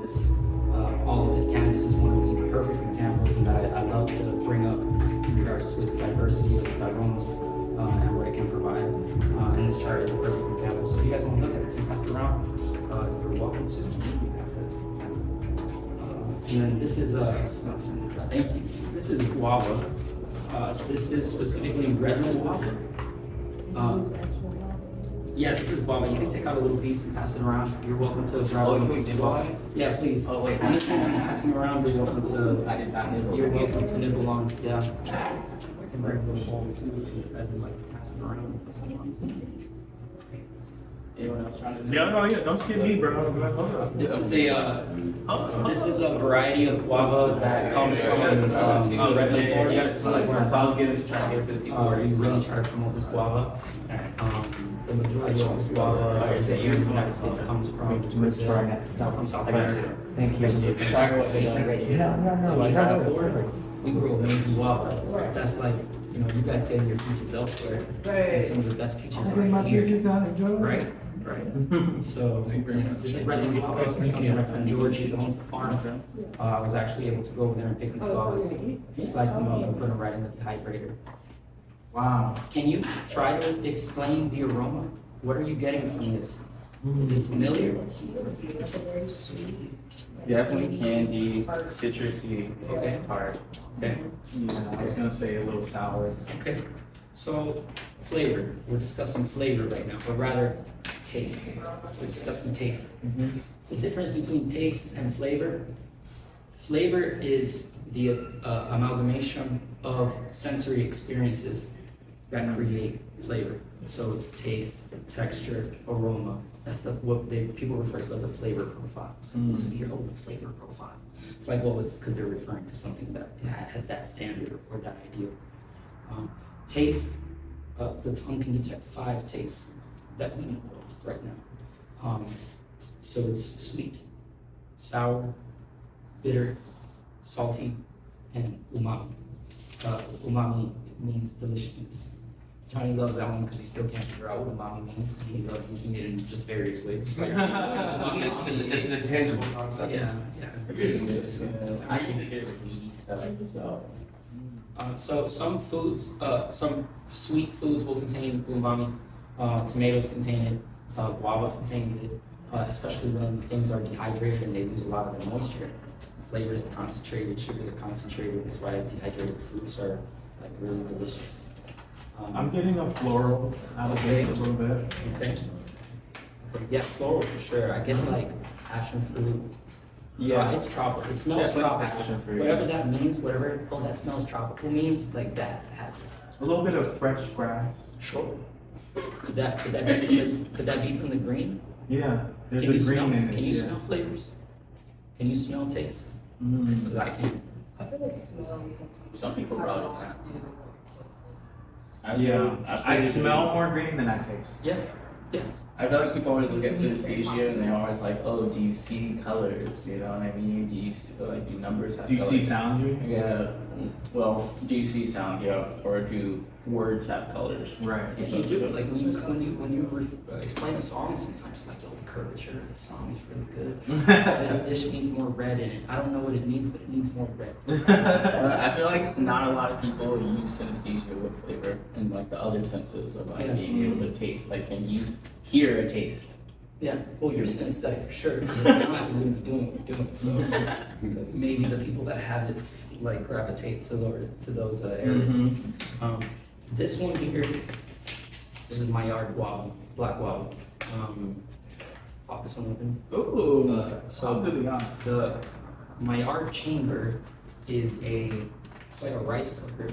This, all of the cannabis is one of the perfect examples, and that I love to bring up in regards to its diversity of its aromas and what it can provide. And this chart is a perfect example. So if you guys want to look at this and pass it around, you're welcome to. Pass it. And then this is thank you. This is guava. This is specifically red guava. Yeah, this is guava. You can take out a little piece and pass it around. You're welcome to grab a piece of guava. Yeah, please. Oh, wait. Anything I'm passing around, you're welcome to. I did not nibble. You're welcome to nibble on. Yeah. I can bring a little bowl too if you guys would like to pass it around and pass it on. Anyone else trying to? Yeah, don't skip me, bro. Hold up. This is a variety of guava that comes from Redmond, Florida. It's like So I was trying to get 50 we words. really try to promote this guava. The majority of this guava is here in the United States comes from Brazil, not from South America. Thank you. Sorry, what they done already. Like that's Florida. We grow amazing guava. That's like, you know, you guys get your peaches elsewhere, and some of the best peaches are here. Right? Right. So, this is red guava. This comes from my friend George. He owns the farm. I was actually able to go over there and pick these guavas, slice them up, and put them right in the dehydrator. Wow. Can you try to explain the aroma? What are you getting from this? Is it familiar? Definitely candy, citrusy, Okay. part. Okay. Yeah, I was gonna say a little sour. Okay. So, flavor. We're discussing flavor right now, or rather, taste. We're discussing taste. The difference between taste and flavor. Flavor is the amalgamation of sensory experiences that create flavor. So it's taste, texture, aroma. That's what people refer to as the flavor profile. So you hear, oh, the flavor profile. It's like, well, it's because they're referring to something that has that standard or that ideal. Taste, the tongue can detect 5 tastes that we know of right now. So it's sweet, sour, bitter, salty, and umami. Umami means deliciousness. Johnny loves that one because he still can't figure out what umami means. He loves using it in just various ways. It's an intangible concept. Yeah. I usually get it meaty stuff, so. So some foods, some sweet foods will contain umami. Tomatoes contain it. Guava contains it, especially when things are dehydrated and they lose a lot of their moisture. Flavors are concentrated, sugars are concentrated. That's why dehydrated fruits are like really delicious. I'm getting a floral out of it a little bit. Okay. Yeah, floral for sure. I get like passion fruit. Yeah. It's tropical. It smells Definitely tropical. passion fruit. Whatever that means, whatever that smells tropical means, like that has it. A little bit of fresh grass. Sure. Could that be from the green? Yeah, there's Can a you green smell? in this. Can you yeah. smell flavors? Can you smell tastes? Mm. Because I can. I feel like smells. Some people probably can't. Yeah, I feel- smell more green than I taste. Yeah. I feel like people always look at synesthesia and they're always like, oh, do you see colors? You know what I mean? Do you see, like, do numbers have Do you see colors? sound? You? Yeah. Well, do you see sound? Yeah. Or do words have colors? Right. Yeah, you do. Like when you explain a song, sometimes like, yo, the curvature of the song is really good. This dish needs more red in it. I don't know what it needs, but it needs more red. I feel like not a lot of people use synesthesia with flavor and like the other senses of like Yeah. being able to taste. Like, can you hear a taste? Yeah. Well, you're synesthetic for sure. Because if not, you wouldn't be doing what you're doing. So maybe the people that have it like gravitate to those areas. This one here, this is my yard guava, black guava. Pop this one open. Ooh. So I'll do the honors. my yard chamber is it's like a rice cooker.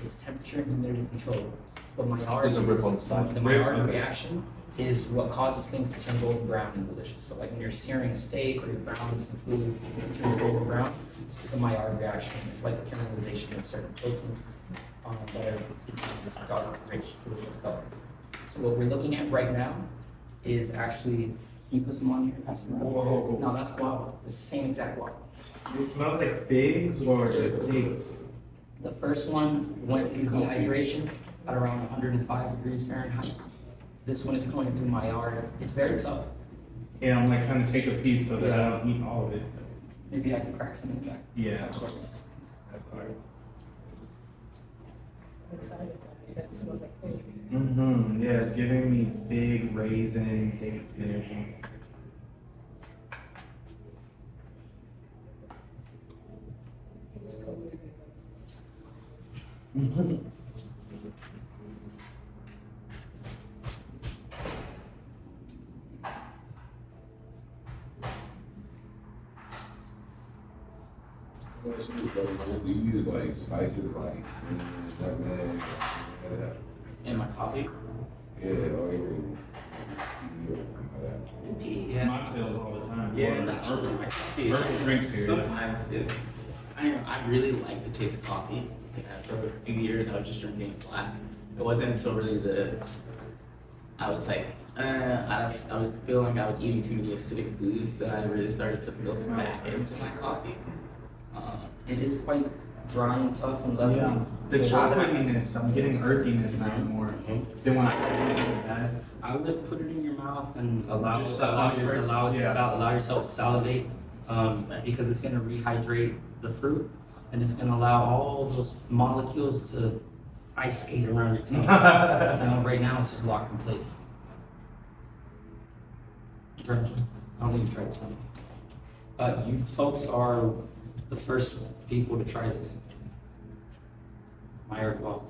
It's temperature and humidity controlled. But my yard There's a rip on the side. the Maillard reaction is what causes things to turn golden brown and delicious. So like when you're searing a steak or you're browning some food, it turns golden brown. It's the Maillard reaction. It's like the caramelization of certain proteins that are this dark, rich, delicious color. So what we're looking at right now is actually, can you put some on here? Pass them around. Whoa. No, that's guava. It's the same exact guava. It smells like figs or dates. The first one went through dehydration at around 105 degrees Fahrenheit. This one is going through my yard. It's very tough. Yeah, I'm like trying to take a piece so that I don't eat all of it. Maybe I can crack some in the back. Yeah, that's hard. I'm excited though. You said it smells like fig. Mm-hmm. Yeah, it's giving me fig, raisin, date fig. So weird. Do you use like spices like cinnamon, nutmeg, In my coffee? yeah, or even tea or something like that? And tea, yeah. Mocktails all the time. Yeah, Or that's herbal- my coffee. herbal drinks here. Sometimes I really like the taste of coffee. Like for a few years, I was just drinking it flat. It wasn't until really I was like, I was feeling like I was eating too many acidic foods that I really started to feel back into my coffee. It is quite dry and tough and leathery. Yeah, the chocolatiness, I'm getting earthiness now more than when I had. I would put it in your mouth and allow Just salivate first? Yeah. allow yourself to salivate, because it's gonna rehydrate the fruit and it's gonna allow all those molecules to ice skate around your tongue. You know, right now it's just locked in place. Try it. I don't think you tried this one. You folks are the first people to try this. My well,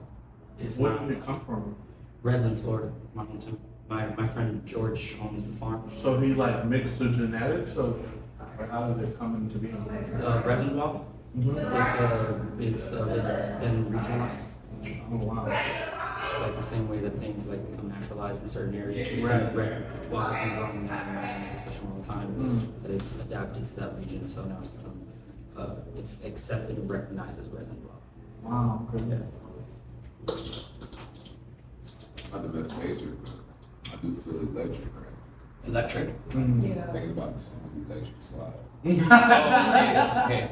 it's Where not did it come from? Redland, Florida, my hometown. My friend George owns the farm. So he like mixed the genetics of, or how does it come into being? Redland well, Mhm. it's been regionalized. Oh wow. It's like the same way that things like become naturalized in certain areas. It's Right. red well has been growing in that environment for such a long time that it's adapted to that region. So now it's become it's accepted and recognized as Redland well. Wow. Okay. Yeah. Not the best taster, but I do feel electric, right? Electric. Yeah. Thinking about the song Electric Slide. Okay.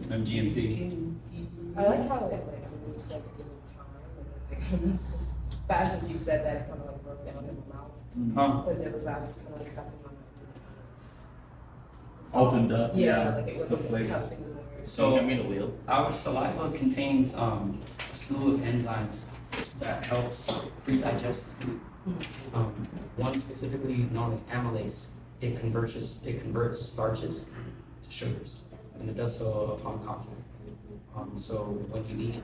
MGMT. I like how it like when you said it in time, and it's as fast as you said that, it kind of like broke down in my mouth Huh. because it was I was kind of like something on Opened up. Yeah, like it the wasn't as flavor. tough anymore. So So give me the wheel. our saliva contains a slew of enzymes that helps pre-digest food. One specifically known as amylase, it converts starches to sugars, and it does so upon contact. So when you eat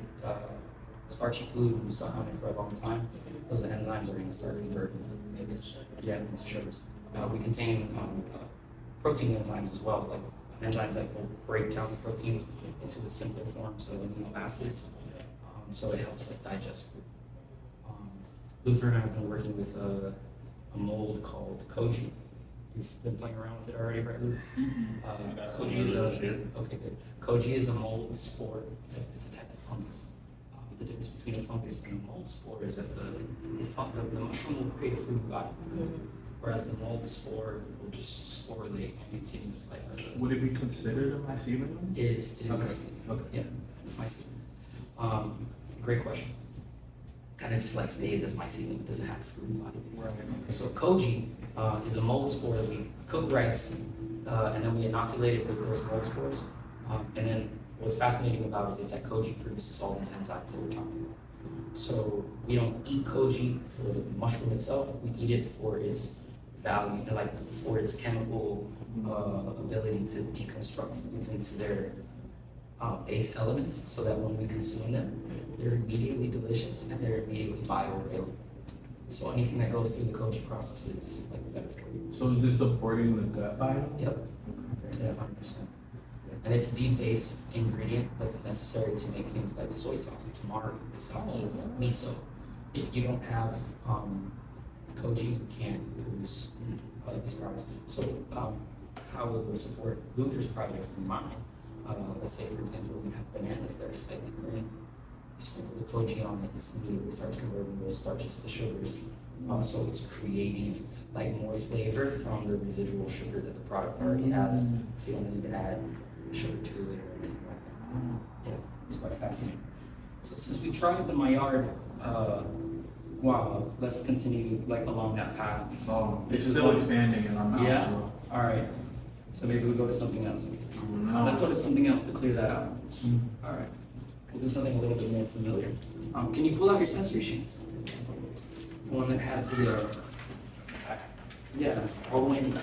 starchy food and you suck on it for a long time, those enzymes are going to start converting into sugars. We contain protein enzymes as well, like enzymes that will break down the proteins into the simpler forms of amino acids. So it helps us digest food. Luther and I have been working with a mold called koji. You've been playing around with it already, right, Luther? Koji is okay, good. Koji is a mold spore. It's a type of fungus. The difference between a fungus and a mold spore is that the mushroom will create a fruity body, whereas the mold spore will just sporulate and continue its life as a. Would it be considered a mycelium? It is Okay. mycelium. Okay. Yeah, it's mycelium. Great question. Kind of just like stays as mycelium, it doesn't have a fruity body. Right. So koji is a mold spore that we cook rice, and then we inoculate it with those mold spores. And then what's fascinating about it is that koji produces all these enzymes that we're talking about. So we don't eat koji for the mushroom itself, we eat it for its value, like for its chemical ability to deconstruct foods into their base elements, so that when we consume them, they're immediately delicious and they're immediately bioavailable. So anything that goes through the koji process is like better for you. So is this supporting the gut biome? Yep. Yeah, 100%. And it's the base ingredient that's necessary to make things like soy sauce, tamari, sake, miso. If you don't have koji, you can't produce these products. So how it will support Luther's projects and mine, let's say for example, we have bananas that are slightly green. You sprinkle the koji on it, it immediately starts converting those starches to sugars. So it's creating like more flavor from the residual sugar that the product already has. So you don't need to add sugar to it or anything like that. Yeah, it's quite fascinating. So since we tried the Maillard Wow, let's continue like along that path. So This it's is still what- expanding in our mouth. Yeah? So, All right. So maybe we go to something else. no. Let's go to something else to clear that out. Mm. All right. We'll do something a little bit more familiar. Can you pull out your sensory sheets? One that has the, yeah, all the way in.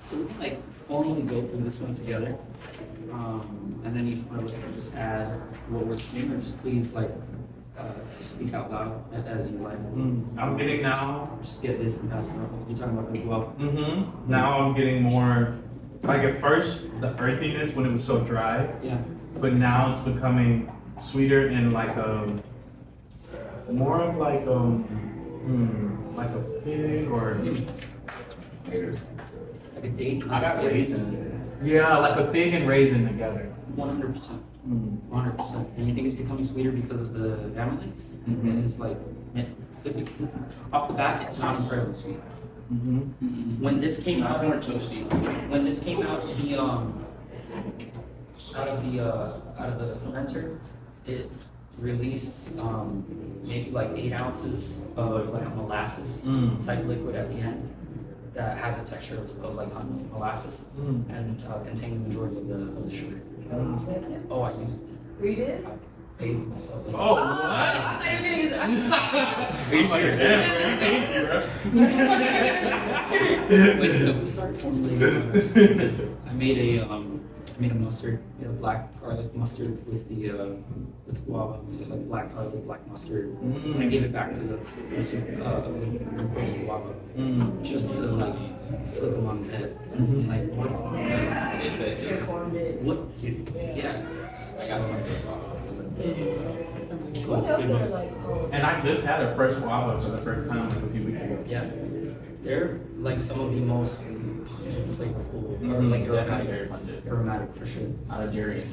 So we can like formally go through this one together. And then each one of us can just add what we're seeing, or just please like speak out loud as you like. I'm getting now. Just get this and pass it on. You're talking about as well. Now I'm getting more. Like at first, the earthiness when it was so dry, Yeah. but now it's becoming sweeter and like more of like a fig or Like a date. I got raisin. yeah, like a fig and raisin together. 100%. 100%. And you think it's becoming sweeter because of the amylase? Mhm. It's like, good because it's, off the bat, it's not incredibly sweet. When this came out, More toasty. when this came out, the out of the fermenter, it released maybe like 8 ounces of like a molasses type liquid at the end that has a texture of like honey and molasses and contained the majority of the sugar. That's it. Oh, I used it. You did? I bathed myself in it. Oh, what? I thought you were gonna use that. Are you serious? Thank you, bro. Wait, so we started formulating this. I made a mustard, black garlic mustard with guava. So it's like black garlic, black mustard. And I gave it back to the person, guava, just to like flip him on his head. Like what? It's a, Transformed it. What? Yeah. I got some good What else are like? And I just had a fresh guava for the first time like a few weeks ago. Yeah. They're like some of the most pungent, flavorful, or like definitely very aromatic. pungent. Aromatic for sure. Not a dairy.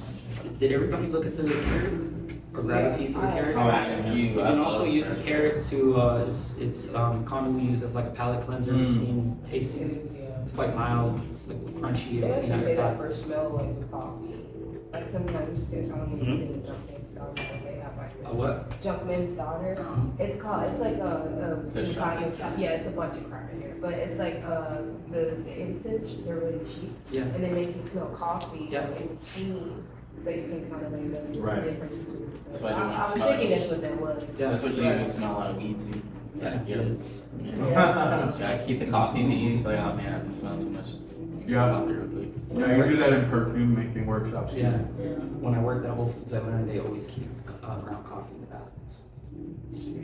Did everybody look at the carrot or grab a piece of the carrot? Oh, I had a few. You can also use the carrot to, it's commonly used as like a palate cleanser between tastings. It's quite mild, it's like crunchy. They everything actually say that like first smell like the coffee. Like sometimes they're talking about the Junkman's daughter, like they have like this. A what? Junkman's daughter. It's like It's a Italian shop. shop. Yeah, it's a bunch of crap in here, but it's like the incense. They're really cheap, Yeah. and they make you smell coffee Yeah. like, in between, so you can kind of like notice Right. the difference between the That's smells. why I they was smell thinking like- that's what that was. Yeah. That's what you do when you smell a lot of weed too. Yeah. Yeah. Guys, keep the coffee in the eat. Like, oh man, I've been smelling too much. Yeah. Coffee real quick. Yeah, you do that in perfume making workshops. too. Yeah. When I worked at Whole Foods, I learned they always keep ground coffee in the bathrooms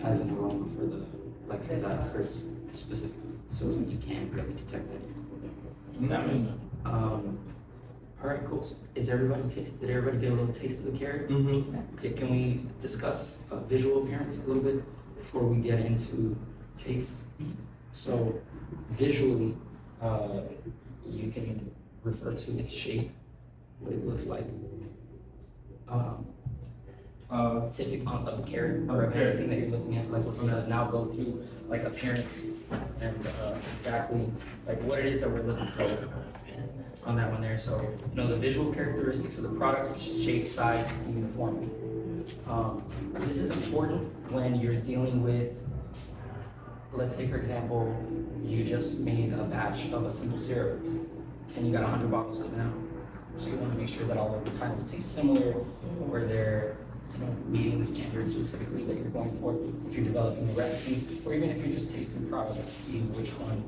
as an aroma for for that first specific. So it's like you can't really detect that. That makes sense. All right, cool. So did everybody get a little taste of the carrot? Okay, can we discuss visual appearance a little bit before we get into taste? So visually, you can refer to its shape, what it looks like. Typical of the carrot or of anything that you're looking at. Like we're gonna now go through like appearance and exactly like what it is that we're looking for on that one there. So the visual characteristics of the products, such as shape, size, and uniformity. This is important when you're dealing with, let's say for example, you just made a batch of a simple syrup and you got 100 bottles coming out. So you want to make sure that all of them kind of taste similar, or they're meeting the standards specifically that you're going for. If you're developing a recipe, or even if you're just tasting products to see which one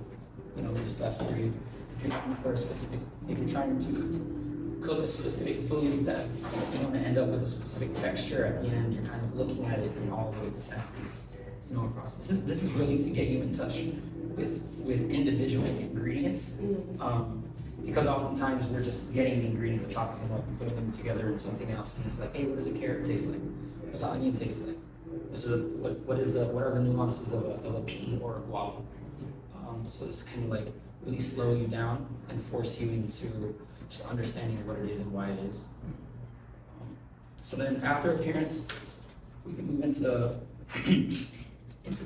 is best for you. If you're looking for a specific, if you're trying to cook a specific food that you want to end up with a specific texture at the end, you're kind of looking at it in all of its senses, across. This is really to get you in touch with individual ingredients. Because oftentimes we're just getting the ingredients and chopping them up and putting them together in something else, and it's like, hey, what does a carrot taste like? What's an onion taste like? What are the nuances of a pea or a guava? So this can like really slow you down and force you into just understanding what it is and why it is. So then after appearance, we can move into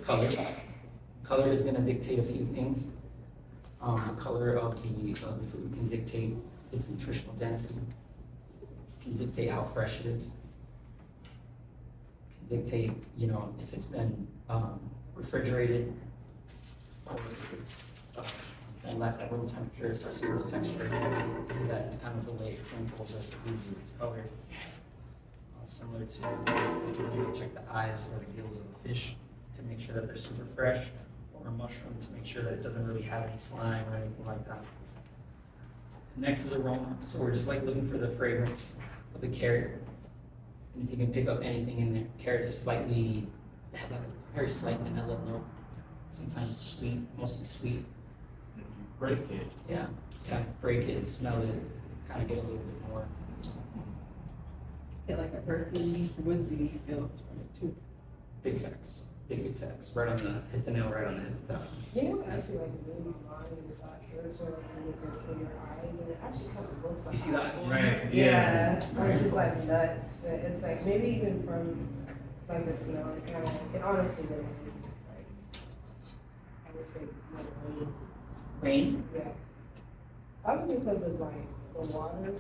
color. Color is going to dictate a few things. The color of the food can dictate its nutritional density, can dictate how fresh it is, dictate, you know, if it's been refrigerated or if it's been left at room temperature, it starts to lose texture. You can see that kind of the way it crinkles or loses its color. Similar to, check the eyes or the gills of a fish to make sure that they're super fresh, or a mushroom to make sure that it doesn't really have any slime or anything like that. Next is aroma. So we're just like looking for the fragrance of the carrot. And if you can pick up anything in there, carrots are slightly, they have like a very slight vanilla note. Sometimes sweet, mostly sweet. Break it. Yeah, break it, smell it, kind of get a little bit more. Get like a earthy, woodsy feel to it too. Big facts, big facts. Right on the, hit the nail right on the head with that one. You know what actually like blew my mind is carrots are like really good for your eyes, and it actually kind of looks like. You see that? Right. Yeah, which is like nuts, but it's like maybe even from like the smell, it kind of, it honestly reminds me of, like, I would say like rain. Rain? Yeah. Probably because of like the water.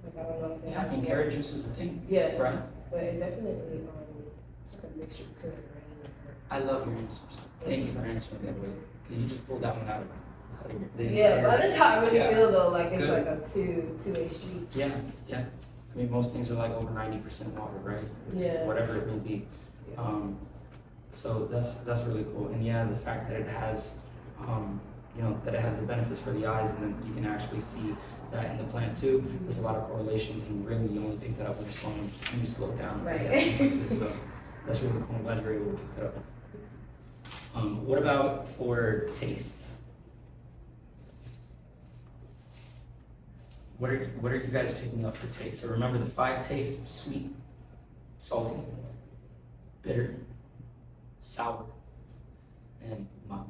Like I don't know if it Yeah, I has think water. carrot juice is a thing. Yeah. Right? But it definitely it's like a mixture between rain I love your answers. Thank you for answering that way. Because you just pulled that one out of your and this. yeah, but that's how I really Yeah. feel though. Like it's Good. like a two-way street. Yeah. I mean, most things are like over 90% water, right? Yeah. Whatever it may be. So that's really cool. And yeah, the fact that it has, you know, that it has the benefits for the eyes, and then you can actually see that in the plant too. There's a lot of correlations, and really you only pick that up when you slow down. Right. Yeah, things like this. So that's really cool. I'm glad you're able to pick that up. What about for taste? What are you guys picking up for taste? So remember the 5 tastes: sweet, salty, bitter, sour, and umami.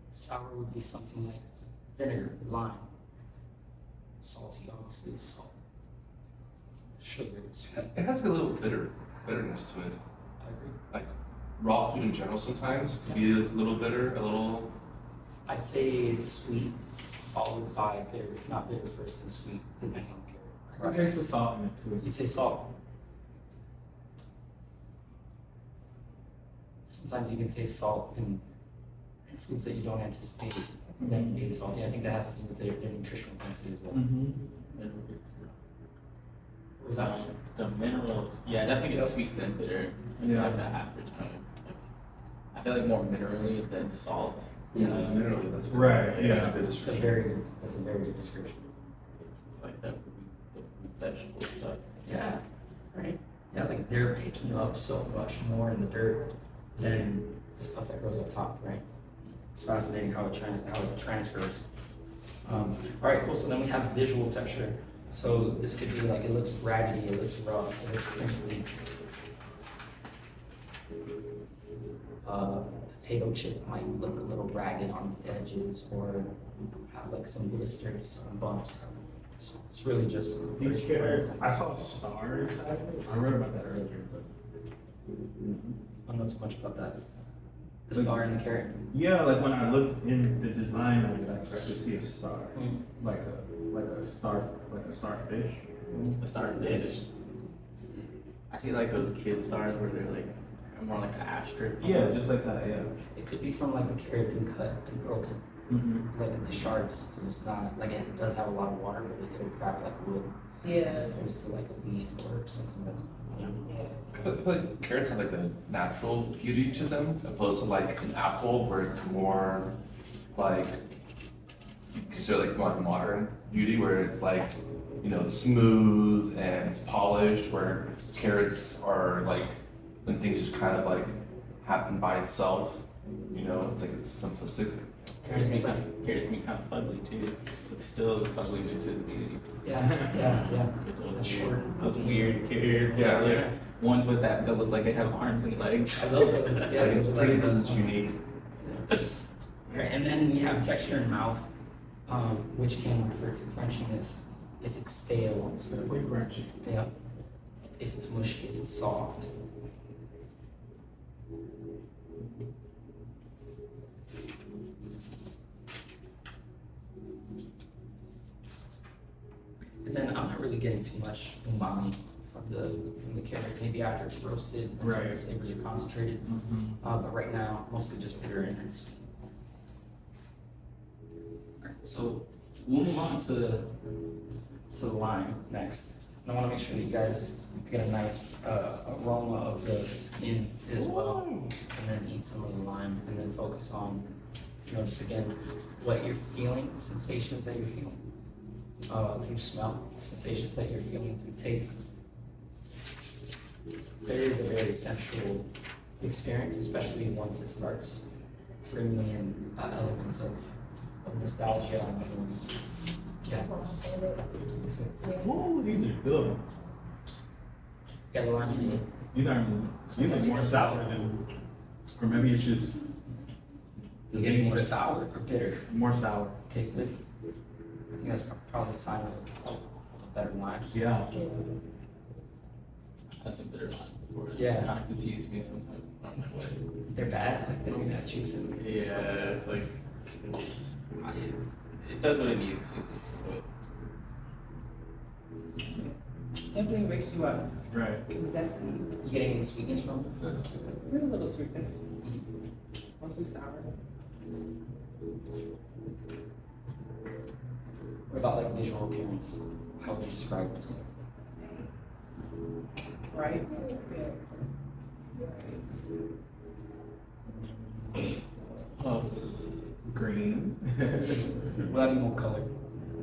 Sour would be something like vinegar, lime. Salty, obviously, is salt. Sugar is sweet. It has like a little bitterness to it. I agree. Like raw food in general sometimes can be a little bitter, a little. I'd say it's sweet, followed by bitter. If not bitter first, then sweet, depending on the carrot. I taste the salt in it too. You'd say salt. Sometimes you can taste salt in foods that you don't anticipate them being salty. I think that has to do with their nutritional density as well. What was that? The minerals, yeah, definitely Yep. it's sweet than bitter. It's Yeah. like the average time. I feel like more minerally than salt. Yeah. Minerally, that's good. Right, yeah. That's a good That's a description. very good description. It's like the vegetable stuff. Yeah, right? Yeah, like they're picking up so much more in the dirt than the stuff that grows up top, right? It's fascinating how it transfers. All right, cool. So then we have visual texture. So this could be like, it looks raggedy, it looks rough, it looks crinkly. Potato chip might look a little ragged on the edges or have like some blisters, some bumps. It's really just. These carrots, I saw stars. I read about that earlier, but I don't know too much about that. The star in the carrot. yeah, like when I looked in the design of it, I could see a star, Mm. like a starfish. The star fish. I see like those kid stars where they're like more like an asterisk. Yeah, just like that. Yeah. It could be from like the carrot being cut and broken, Mm-hmm. like into shards, because it's not, like it does have a lot of water, but it'll grab like wood, as Yeah. opposed to like a leaf or something that's, you know. I feel like carrots have like a natural beauty to them, opposed to like an apple where it's more like you consider like more like modern beauty, where it's like, you know, smooth and it's polished. Where carrots are like when things just kind of like happen by itself. You know, it's like simplistic. Carrots me kind of fugly too, but still the fugliness is beauty. Yeah. With The short, those weird carrots. Yeah, those, like, yeah. Ones with that look like they have arms and legs. I love those, yeah. Like it's those pretty like- because it's unique. Right, and then we have texture in mouth, which can refer to crunchiness if it's stale. It's definitely crunchy. Yeah. If it's mushy, if it's soft. And then I'm not really getting too much umami from the carrot. Maybe after it's roasted and some of the Right. flavors are concentrated. But right now, mostly just bitter and sweet. Alright, so we'll move on to the lime next. And I want to make sure that you guys get a nice aroma of the skin as well, and then eat some of the lime, and then focus on, just again, what you're feeling, sensations that you're feeling through smell, sensations that you're feeling through taste. There is a very sensual experience, especially once it starts bringing in elements of nostalgia. Yeah, That's one of my favorites. it's good. Yeah. Ooh, these are good. Got the lime for you. These are more sour than, or maybe it's just You're getting more sour or bitter. more sour. Okay, good. I think that's probably a sign of a better wine. Yeah. Yeah. I had some bitter lime before. Yeah. It kind of confused me sometimes on my way. They're bad, like they don't have juice in them. Yeah, it's like it does what it needs to. But definitely wakes you up. Right. It's zesty. You getting any sweetness from it? That's There's a little sweetness. Mostly sour. What about like visual appearance? How would you describe this? Right? Oh, green. Will that be more color?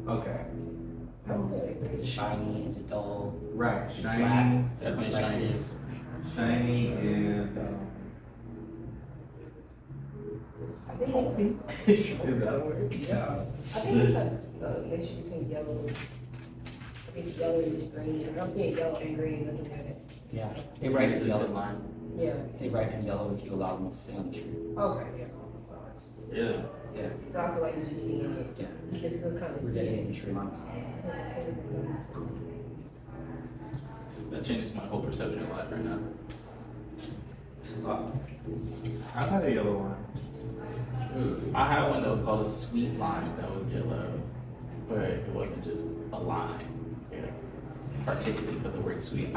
Okay. I would say like Is it shiny? Is it dull? Right. Is it Shiny, flat? Is it Definitely shiny. reflective? shiny, and I think it's is that a word? Yeah. I think it's like a mixture between yellow. I think it's yellow and green. I'm seeing yellow and green looking at it. Yeah. They ripen It's a yellow. good lime. Yeah. They ripen yellow if you allow them to stay on the tree. Okay, yeah. Really? Yeah. So I feel like you're just seeing it. Yeah. You just still kind of We're see getting it. in the tree lines. That changes my whole perception of life right now. It's a lot. I've had a yellow one. I had one that was called a sweet lime that was yellow, but it wasn't just a lime. Yeah. Particularly for the word sweet.